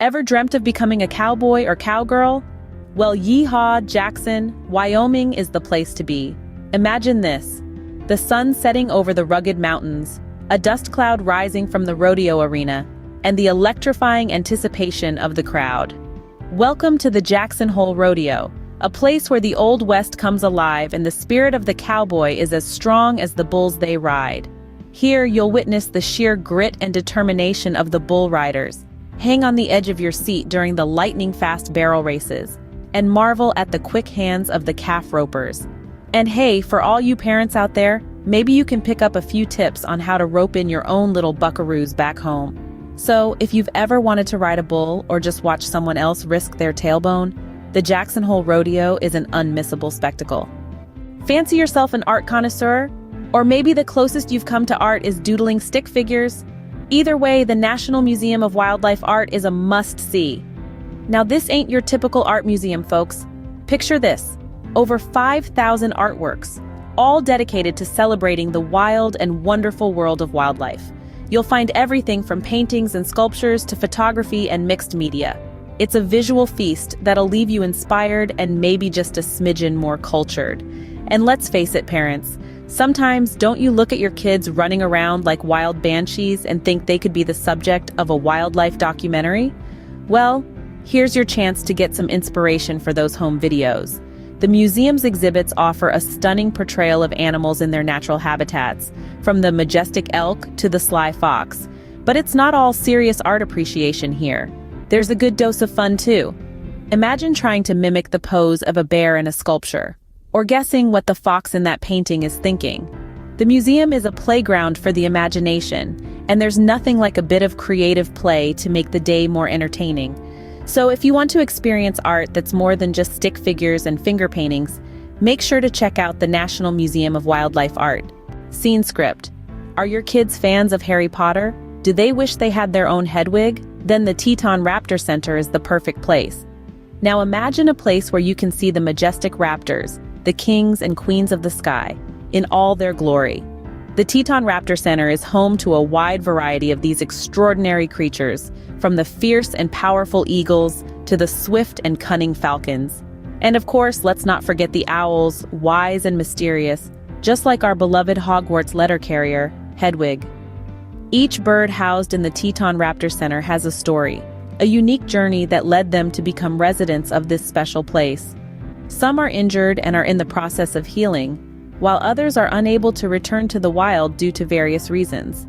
Ever dreamt of becoming a cowboy or cowgirl? Well, yeehaw, Jackson, Wyoming is the place to be. Imagine this: the sun setting over the rugged mountains, a dust cloud rising from the rodeo arena, and the electrifying anticipation of the crowd. Welcome to the Jackson Hole Rodeo, a place where the Old West comes alive and the spirit of the cowboy is as strong as the bulls they ride. Here, you'll witness the sheer grit and determination of the bull riders. Hang on the edge of your seat during the lightning-fast barrel races, and marvel at the quick hands of the calf ropers. And hey, for all you parents out there, maybe you can pick up a few tips on how to rope in your own little buckaroos back home. So, if you've ever wanted to ride a bull or just watch someone else risk their tailbone, the Jackson Hole Rodeo is an unmissable spectacle. Fancy yourself an art connoisseur? Or maybe the closest you've come to art is doodling stick figures? Either way, the National Museum of Wildlife Art is a must-see. Now, this ain't your typical art museum, folks. Picture this: over 5,000 artworks, all dedicated to celebrating the wild and wonderful world of wildlife. You'll find everything from paintings and sculptures to photography and mixed media. It's a visual feast that'll leave you inspired and maybe just a smidgen more cultured. And let's face it, parents, sometimes don't you look at your kids running around like wild banshees and think they could be the subject of a wildlife documentary? Well, here's your chance to get some inspiration for those home videos. The museum's exhibits offer a stunning portrayal of animals in their natural habitats, from the majestic elk to the sly fox. But it's not all serious art appreciation here. There's a good dose of fun too. Imagine trying to mimic the pose of a bear in a sculpture, or guessing what the fox in that painting is thinking. The museum is a playground for the imagination, and there's nothing like a bit of creative play to make the day more entertaining. So if you want to experience art that's more than just stick figures and finger paintings, make sure to check out the National Museum of Wildlife Art. Scene script: are your kids fans of Harry Potter? Do they wish they had their own Hedwig? Then the Teton Raptor Center is the perfect place. Now imagine a place where you can see the majestic raptors, the kings and queens of the sky, in all their glory. The Teton Raptor Center is home to a wide variety of these extraordinary creatures, from the fierce and powerful eagles to the swift and cunning falcons. And of course, let's not forget the owls, wise and mysterious, just like our beloved Hogwarts letter carrier, Hedwig. Each bird housed in the Teton Raptor Center has a story, a unique journey that led them to become residents of this special place. Some are injured and are in the process of healing, while others are unable to return to the wild due to various reasons.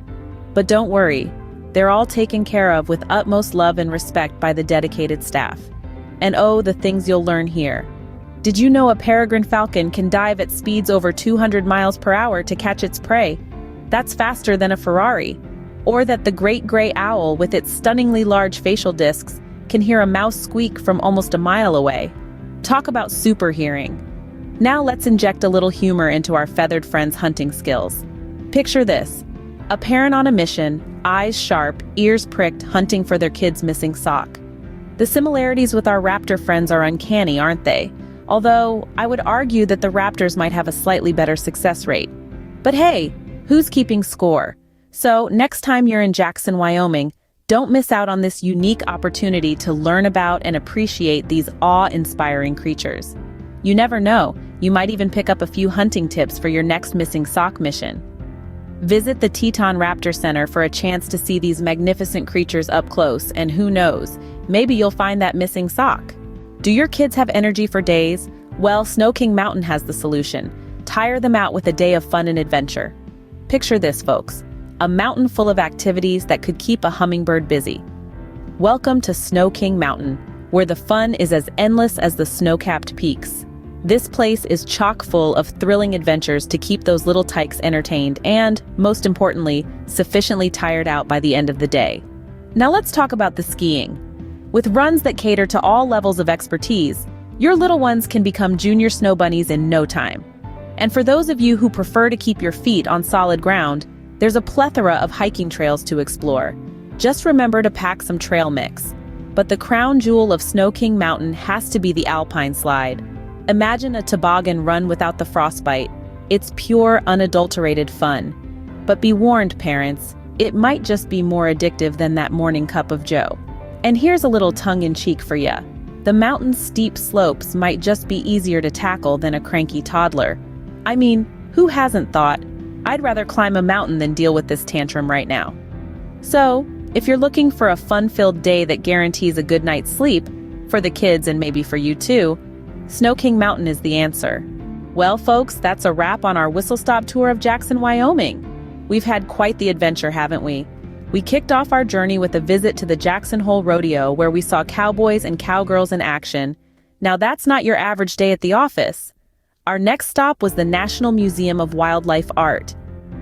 But don't worry, they're all taken care of with utmost love and respect by the dedicated staff. And oh, the things you'll learn here. Did you know a peregrine falcon can dive at speeds over 200 miles per hour to catch its prey? That's faster than a Ferrari. Or that the great gray owl, with its stunningly large facial discs, can hear a mouse squeak from almost a mile away. Talk about super hearing. Now let's inject a little humor into our feathered friends' hunting skills. Picture this: a parent on a mission, eyes sharp, ears pricked, hunting for their kid's missing sock. The similarities with our raptor friends are uncanny, aren't they? Although, I would argue that the raptors might have a slightly better success rate. But hey, who's keeping score? So, next time you're in Jackson, Wyoming, don't miss out on this unique opportunity to learn about and appreciate these awe-inspiring creatures. You never know, you might even pick up a few hunting tips for your next missing sock mission. Visit the Teton Raptor Center for a chance to see these magnificent creatures up close, and who knows, maybe you'll find that missing sock. Do your kids have energy for days? Well, Snow King Mountain has the solution. Tire them out with a day of fun and adventure. Picture this, folks: a mountain full of activities that could keep a hummingbird busy. Welcome to Snow King Mountain, where the fun is as endless as the snow-capped peaks. This place is chock full of thrilling adventures to keep those little tykes entertained and, most importantly, sufficiently tired out by the end of the day. Now let's talk about the skiing. With runs that cater to all levels of expertise, your little ones can become junior snow bunnies in no time. And for those of you who prefer to keep your feet on solid ground, there's a plethora of hiking trails to explore. Just remember to pack some trail mix. But the crown jewel of Snow King Mountain has to be the alpine slide. Imagine a toboggan run without the frostbite. It's pure, unadulterated fun. But be warned, parents, it might just be more addictive than that morning cup of joe. And here's a little tongue-in-cheek for ya. The mountain's steep slopes might just be easier to tackle than a cranky toddler. I mean, who hasn't thought, I'd rather climb a mountain than deal with this tantrum right now? So, if you're looking for a fun-filled day that guarantees a good night's sleep, for the kids and maybe for you too, Snow King Mountain is the answer. Well, folks, that's a wrap on our whistle-stop tour of Jackson, Wyoming. We've had quite the adventure, haven't we? We kicked off our journey with a visit to the Jackson Hole Rodeo, where we saw cowboys and cowgirls in action. Now that's not your average day at the office. Our next stop was the National Museum of Wildlife Art.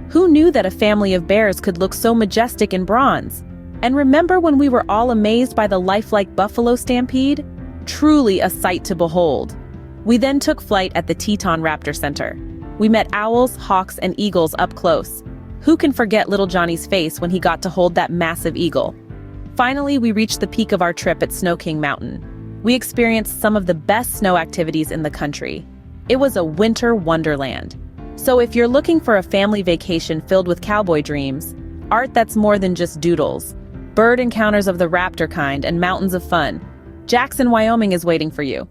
Who knew that a family of bears could look so majestic in bronze? And remember when we were all amazed by the lifelike buffalo stampede? Truly a sight to behold. We then took flight at the Teton Raptor Center. We met owls, hawks, and eagles up close. Who can forget little Johnny's face when he got to hold that massive eagle? Finally, we reached the peak of our trip at Snow King Mountain. We experienced some of the best snow activities in the country. It was a winter wonderland. So if you're looking for a family vacation filled with cowboy dreams, art that's more than just doodles, bird encounters of the raptor kind, and mountains of fun, Jackson, Wyoming is waiting for you.